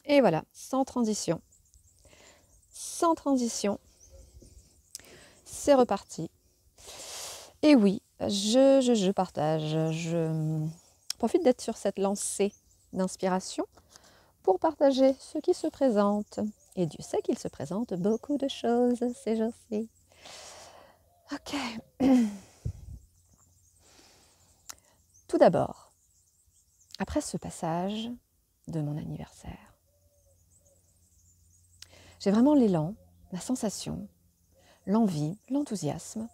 Et voilà, sans transition. Sans transition, c'est reparti. Et oui, je partage, je profite d'être sur cette lancée d'inspiration pour partager ce qui se présente. Et Dieu sait qu'il se présente beaucoup de choses ces jours-ci. Ok. Tout d'abord, après ce passage de mon anniversaire, j'ai vraiment l'élan, la sensation, l'envie, l'enthousiasme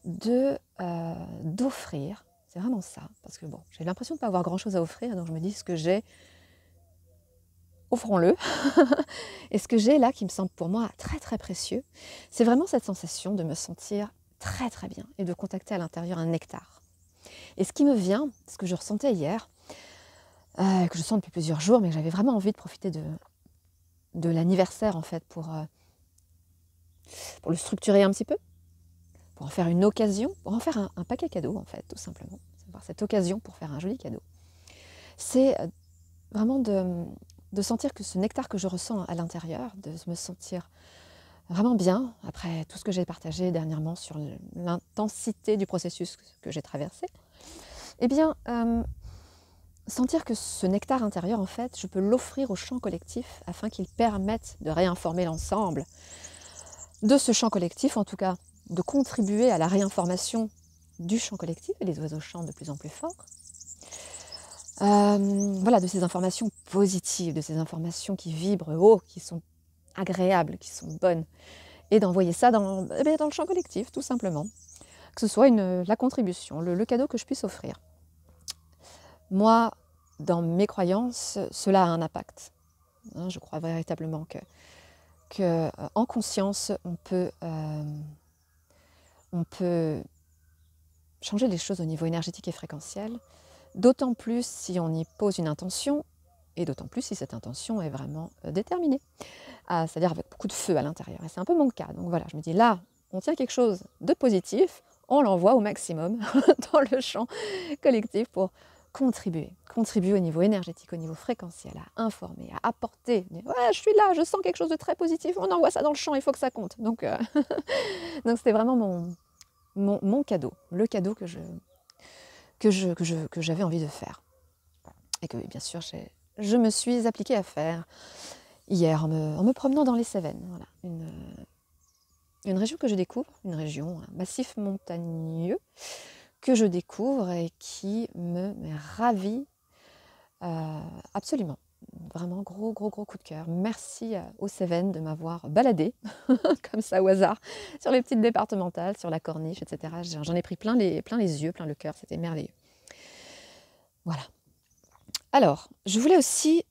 d'offrir, c'est vraiment ça, parce que bon, j'ai l'impression de ne pas avoir grand-chose à offrir, donc je me dis ce que j'ai, offrons-le. Et ce que j'ai là, qui me semble pour moi très très précieux, c'est vraiment cette sensation de me sentir très très bien et de contacter à l'intérieur un nectar. Et ce qui me vient, ce que je ressentais hier, que je sens depuis plusieurs jours, mais que j'avais vraiment envie de profiter de l'anniversaire en fait pour le structurer un petit peu, pour en faire une occasion, pour en faire un paquet cadeau en fait, tout simplement. C'est avoir cette occasion pour faire un joli cadeau. C'est vraiment de sentir que ce nectar que je ressens à l'intérieur, de me sentir vraiment bien après tout ce que j'ai partagé dernièrement sur l'intensité du processus que j'ai traversé, eh bien, sentir que ce nectar intérieur, en fait, je peux l'offrir au champ collectif afin qu'il permette de réinformer l'ensemble de ce champ collectif, en tout cas de contribuer à la réinformation du champ collectif, et les oiseaux chantent de plus en plus fort. Voilà, de ces informations positives, de ces informations qui vibrent haut, qui sont agréables, qui sont bonnes, et d'envoyer ça dans le champ collectif, tout simplement. Que ce soit la contribution, le cadeau que je puisse offrir. Moi, dans mes croyances, cela a un impact. Je crois véritablement que en conscience, on peut changer les choses au niveau énergétique et fréquentiel, d'autant plus si on y pose une intention, et d'autant plus si cette intention est vraiment déterminée, c'est-à-dire avec beaucoup de feu à l'intérieur. Et c'est un peu mon cas. Donc voilà, je me dis là, on tient quelque chose de positif, on l'envoie au maximum dans le champ collectif pour contribuer au niveau énergétique, au niveau fréquentiel, à informer, à apporter. Ouais, je suis là, je sens quelque chose de très positif, on envoie ça dans le champ, il faut que ça compte. Donc c'était vraiment mon cadeau, le cadeau que j'avais envie de faire. Et que bien sûr, je me suis appliquée à faire hier en me promenant dans les Cévennes. Voilà, une région que je découvre, un massif montagneux que je découvre et qui me ravit absolument. Vraiment gros coup de cœur. Merci aux Cévennes de m'avoir baladée comme ça au hasard sur les petites départementales, sur la corniche, etc. J'en ai pris plein les yeux, plein le cœur, c'était merveilleux. Voilà. Alors, je voulais aussi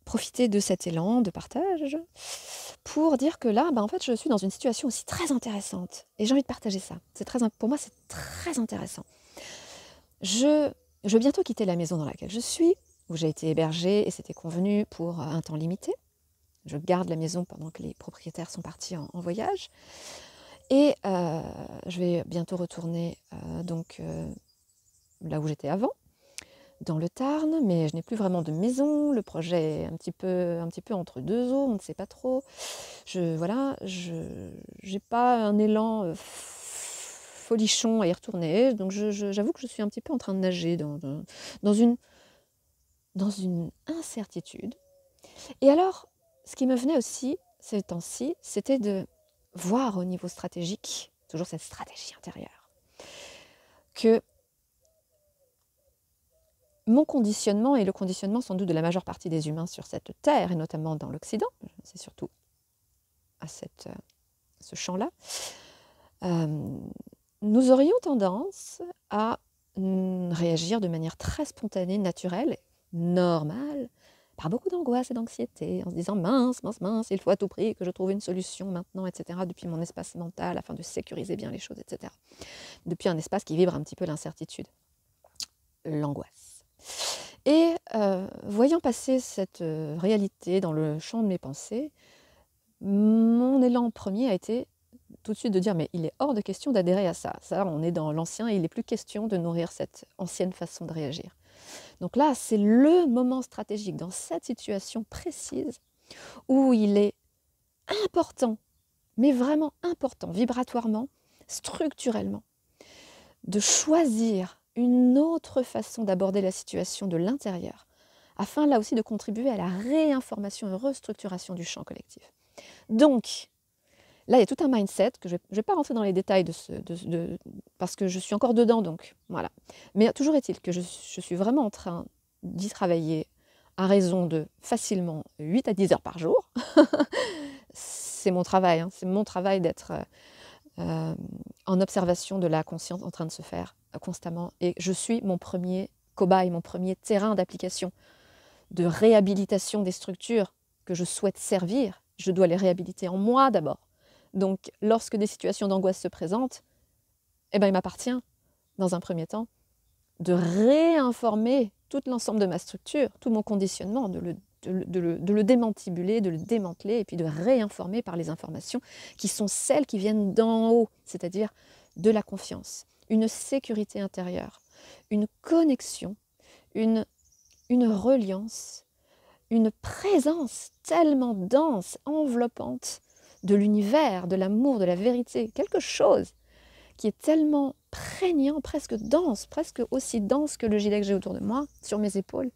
profiter de cet élan de partage pour dire que là, en fait, je suis dans une situation aussi très intéressante et j'ai envie de partager ça. Pour moi, c'est très intéressant. Je vais bientôt quitter la maison dans laquelle je suis, où j'ai été hébergée et c'était convenu pour un temps limité. Je garde la maison pendant que les propriétaires sont partis en voyage. Et je vais bientôt retourner là où j'étais avant, dans le Tarn, mais je n'ai plus vraiment de maison. Le projet est un petit peu entre deux eaux, on ne sait pas trop. Je n'ai pas un élan folichon à y retourner, donc j'avoue que je suis un petit peu en train de nager dans une incertitude. Et alors, ce qui me venait aussi ces temps-ci, c'était de voir au niveau stratégique, toujours cette stratégie intérieure, que mon conditionnement et le conditionnement sans doute de la majeure partie des humains sur cette terre, et notamment dans l'Occident, c'est surtout à ce champ-là, nous aurions tendance à réagir de manière très spontanée, naturelle, normale, par beaucoup d'angoisse et d'anxiété, en se disant mince, il faut à tout prix que je trouve une solution maintenant, etc., depuis mon espace mental, afin de sécuriser bien les choses, etc. Depuis un espace qui vibre un petit peu l'incertitude, l'angoisse. Et voyant passer cette réalité dans le champ de mes pensées, mon élan premier a été tout de suite de dire mais il est hors de question d'adhérer à ça. Ça, on est dans l'ancien et il n'est plus question de nourrir cette ancienne façon de réagir. Donc là, c'est le moment stratégique dans cette situation précise où il est important, mais vraiment important, vibratoirement, structurellement, de choisir une autre façon d'aborder la situation de l'intérieur, afin là aussi de contribuer à la réinformation et restructuration du champ collectif. Donc, là, il y a tout un mindset que je ne vais pas rentrer dans les détails parce que je suis encore dedans, donc voilà. Mais toujours est-il que je suis vraiment en train d'y travailler à raison de facilement 8 à 10 heures par jour. C'est mon travail, hein, c'est mon travail d'être en observation de la conscience en train de se faire constamment. Et je suis mon premier cobaye, mon premier terrain d'application, de réhabilitation des structures que je souhaite servir. Je dois les réhabiliter en moi d'abord. Donc, lorsque des situations d'angoisse se présentent, eh ben, il m'appartient, dans un premier temps, de réinformer tout l'ensemble de ma structure, tout mon conditionnement, de le démantibuler, de le démanteler, et puis de réinformer par les informations qui sont celles qui viennent d'en haut, c'est-à-dire de la confiance, une sécurité intérieure, une connexion, une reliance, une présence tellement dense, enveloppante de l'univers, de l'amour, de la vérité, quelque chose qui est tellement prégnant, presque dense, presque aussi dense que le gilet que j'ai autour de moi, sur mes épaules,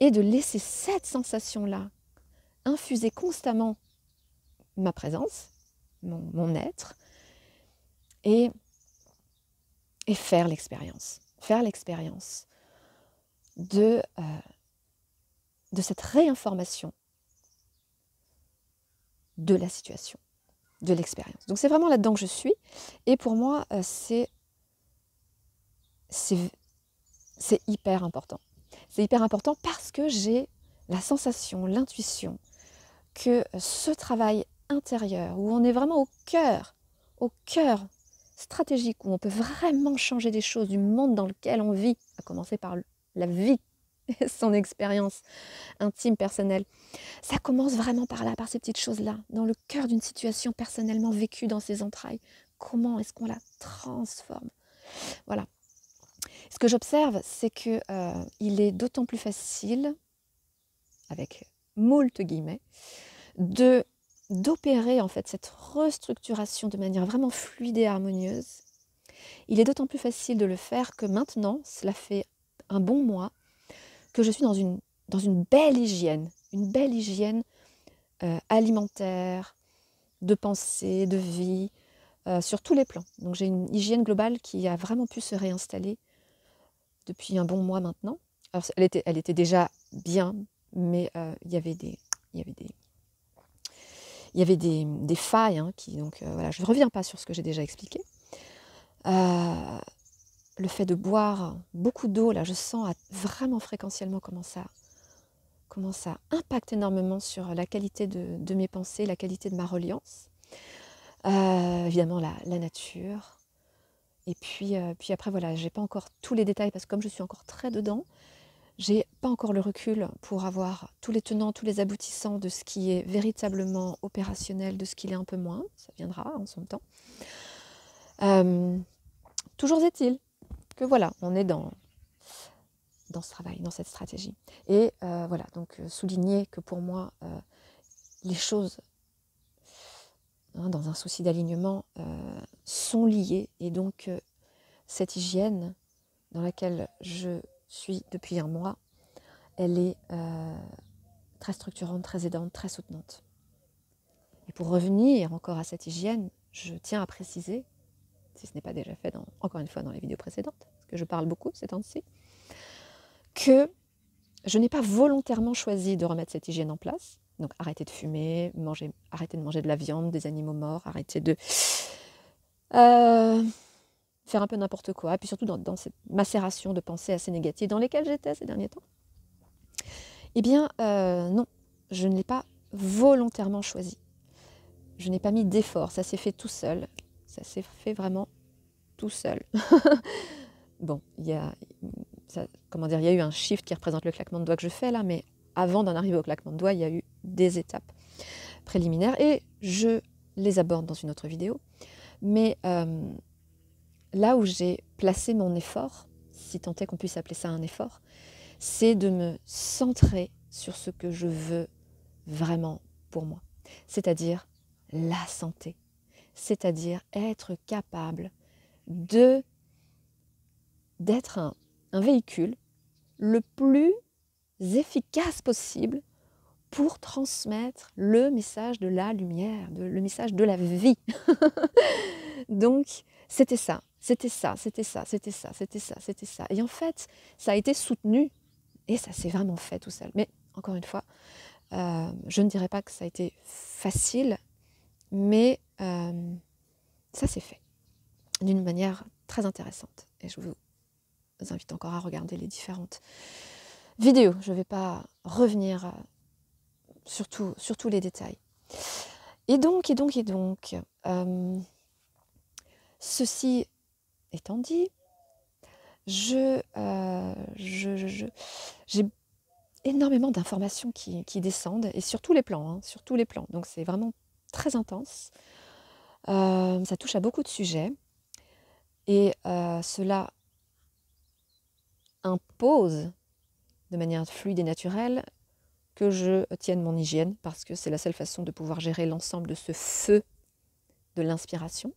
et de laisser cette sensation-là infuser constamment ma présence, mon être, et faire l'expérience de cette réinformation de la situation, de l'expérience. Donc c'est vraiment là-dedans que je suis, et pour moi c'est hyper important. C'est hyper important parce que j'ai la sensation, l'intuition que ce travail intérieur, où on est vraiment au cœur stratégique, où on peut vraiment changer des choses du monde dans lequel on vit, à commencer par la vie et son expérience intime, personnelle. Ça commence vraiment par là, par ces petites choses-là, dans le cœur d'une situation personnellement vécue dans ses entrailles. Comment est-ce qu'on la transforme? Voilà. Ce que j'observe, c'est que il est d'autant plus facile, avec moult guillemets, d'opérer en fait cette restructuration de manière vraiment fluide et harmonieuse. Il est d'autant plus facile de le faire que maintenant, cela fait un bon mois, que je suis dans une belle hygiène, alimentaire, de pensée, de vie, sur tous les plans. Donc j'ai une hygiène globale qui a vraiment pu se réinstaller depuis un bon mois maintenant. Alors elle était déjà bien, mais il y avait des failles, hein, donc voilà, je ne reviens pas sur ce que j'ai déjà expliqué. Le fait de boire beaucoup d'eau, là, je sens vraiment fréquentiellement comment ça impacte énormément sur la qualité de mes pensées, la qualité de ma reliance. Évidemment, la nature. Et puis après, voilà, j'ai pas encore tous les détails, parce que comme je suis encore très dedans, j'ai pas encore le recul pour avoir tous les tenants, tous les aboutissants de ce qui est véritablement opérationnel, de ce qui l'est un peu moins. Ça viendra en son temps. Toujours est-il que voilà, on est dans ce travail, dans cette stratégie. Et voilà, donc souligner que pour moi, les choses, hein, dans un souci d'alignement, sont liées. Et donc, cette hygiène dans laquelle je suis depuis un mois, elle est très structurante, très aidante, très soutenante. Et pour revenir encore à cette hygiène, je tiens à préciser, si ce n'est pas déjà fait encore une fois dans les vidéos précédentes, parce que je parle beaucoup ces temps-ci, que je n'ai pas volontairement choisi de remettre cette hygiène en place. Donc arrêter de fumer, arrêter de manger de la viande, des animaux morts, arrêter de faire un peu n'importe quoi, et puis surtout dans cette macération de pensées assez négatives dans lesquelles j'étais ces derniers temps. Eh bien non, je ne l'ai pas volontairement choisi. Je n'ai pas mis d'effort, ça s'est fait tout seul. Ça s'est fait vraiment tout seul. Bon, il y a eu un shift qui représente le claquement de doigts que je fais là, mais avant d'en arriver au claquement de doigts, il y a eu des étapes préliminaires et je les aborde dans une autre vidéo. Mais là où j'ai placé mon effort, si tant est qu'on puisse appeler ça un effort, c'est de me centrer sur ce que je veux vraiment pour moi, c'est-à-dire la santé, c'est-à-dire être capable d'être un véhicule le plus efficace possible pour transmettre le message de la lumière, le message de la vie. Donc, c'était ça, c'était ça, c'était ça, c'était ça, c'était ça, c'était ça. Et en fait, ça a été soutenu et ça s'est vraiment fait tout seul. Mais encore une fois, je ne dirais pas que ça a été facile, mais ça s'est fait d'une manière très intéressante. Et je vous invite encore à regarder les différentes vidéos. Je ne vais pas revenir sur tous les détails. Et donc, ceci étant dit, j'ai énormément d'informations qui descendent, et sur tous les plans, hein, sur tous les plans. Donc c'est vraiment très intense. Ça touche à beaucoup de sujets, et cela impose de manière fluide et naturelle que je tienne mon hygiène, parce que c'est la seule façon de pouvoir gérer l'ensemble de ce feu de l'inspiration.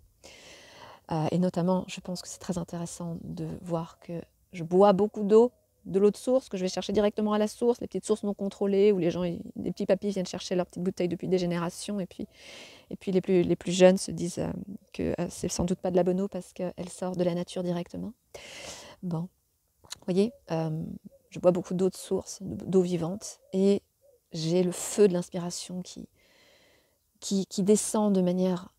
Et notamment, je pense que c'est très intéressant de voir que je bois beaucoup d'eau, de l'eau de source, que je vais chercher directement à la source, les petites sources non contrôlées, où les gens, les petits papis viennent chercher leurs petites bouteilles depuis des générations, et puis les plus jeunes se disent que c'est sans doute pas de la bonne eau parce qu'elle sort de la nature directement. Bon, vous voyez, je bois beaucoup d'eau de source, d'eau vivante, et j'ai le feu de l'inspiration qui descend de manière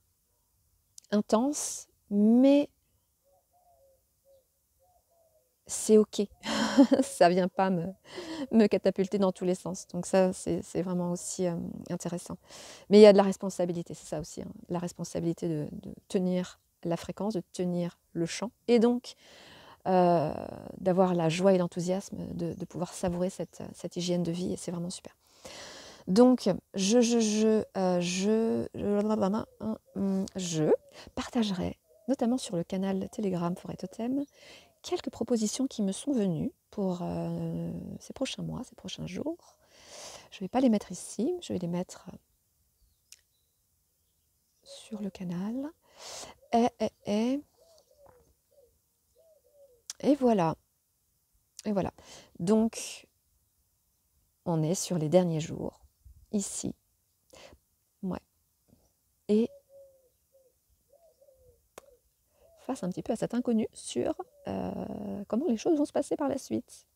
intense, mais c'est ok. Ça vient pas me catapulter dans tous les sens. Donc ça, c'est vraiment aussi intéressant. Mais il y a de la responsabilité, c'est ça aussi, hein, la responsabilité de tenir la fréquence, de tenir le champ, et donc d'avoir la joie et l'enthousiasme de pouvoir savourer cette hygiène de vie, et c'est vraiment super. Donc, je partagerai, notamment sur le canal Telegram Forêt Totem, quelques propositions qui me sont venues pour ces prochains mois, ces prochains jours. Je ne vais pas les mettre ici, je vais les mettre sur le canal. Et voilà. Et voilà. Donc, on est sur les derniers jours, ici. Ouais. Et face un petit peu à cet inconnu sur comment les choses vont se passer par la suite.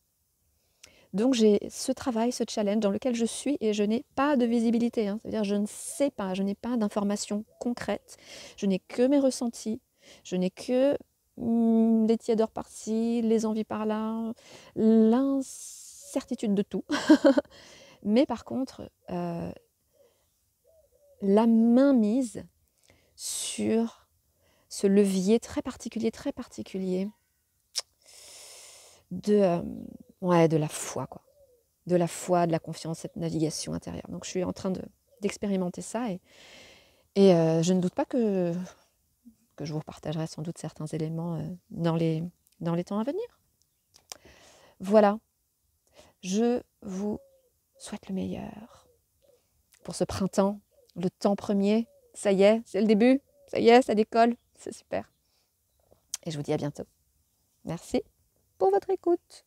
Donc j'ai ce travail, ce challenge dans lequel je suis, et je n'ai pas de visibilité. Hein. C'est-à-dire je ne sais pas, je n'ai pas d'informations concrètes, je n'ai que mes ressentis, je n'ai que les tiédeurs par-ci, les envies par-là, l'incertitude de tout. Mais par contre, la mainmise sur ce levier très particulier de la foi, quoi. De la foi, de la confiance, cette navigation intérieure. Donc je suis en train d'expérimenter ça, et je ne doute pas que je vous partagerai sans doute certains éléments dans les temps à venir. Voilà, je vous souhaite le meilleur pour ce printemps, le temps premier. Ça y est, c'est le début, ça y est, ça décolle, c'est super. Et je vous dis à bientôt. Merci pour votre écoute.